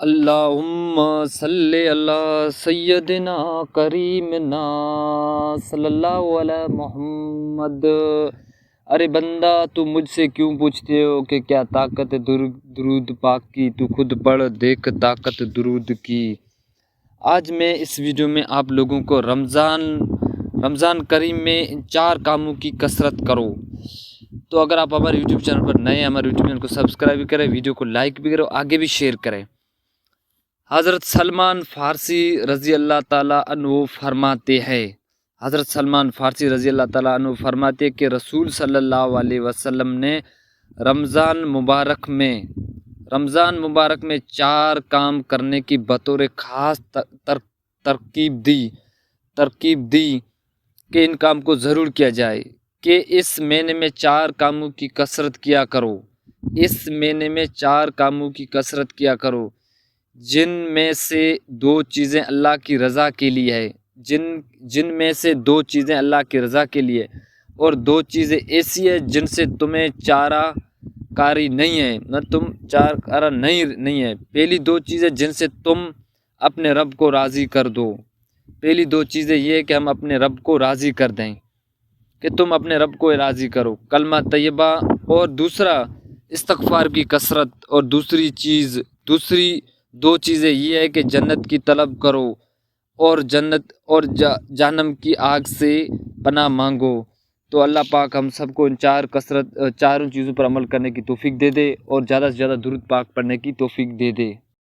اللہم صلی اللہ سیدنا کریمنا صلی اللہ علیہ محمد۔ ارے بندہ تو مجھ سے کیوں پوچھتے ہو کہ کیا طاقت درود پاک کی، تو خود پڑھ دیکھ طاقت درود کی۔ آج میں اس ویڈیو میں آپ لوگوں کو رمضان کریم میں ان 4 کاموں کی کثرت کرو۔ تو اگر آپ ہمارے یوٹیوب چینل پر نئے ہیں، ہمارے یوٹیوب چینل کو سبسکرائب بھی کریں، ویڈیو کو لائک بھی کرو، آگے بھی شیئر کریں۔ حضرت سلمان فارسی رضی اللہ تعالیٰ عنہ فرماتے ہیں، حضرت سلمان فارسی رضی اللہ تعالیٰ عنہ فرماتے کہ رسول صلی اللہ علیہ وسلم نے رمضان مبارک میں 4 کام کرنے کی بطور خاص ترکیب دی کہ ان کام کو ضرور کیا جائے، کہ اس مہینے میں 4 کاموں کی کثرت کیا کرو، جن میں سے 2 چیزیں اللہ کی رضا کے لیے ہے، جن میں سے 2 چیزیں اللہ کی رضا کے لیے، اور 2 چیزیں ایسی ہیں جن سے تمہیں چارہ کاری نہیں ہے، نہیں ہے۔ پہلی 2 چیزیں جن سے تم اپنے رب کو راضی کر دو، پہلی 2 چیزیں یہ ہے کہ ہم اپنے رب کو راضی کر دیں، کہ تم اپنے رب کو راضی کرو، کلمہ طیبہ، اور دوسرا استغفار کی کثرت، اور دوسری 2 چیزیں یہ ہے کہ جنت کی طلب کرو اور جہنم کی آگ سے پناہ مانگو۔ تو اللہ پاک ہم سب کو ان 4 چیزوں پر عمل کرنے کی توفیق دے دے، اور زیادہ سے زیادہ درود پاک پڑھنے کی توفیق دے دے۔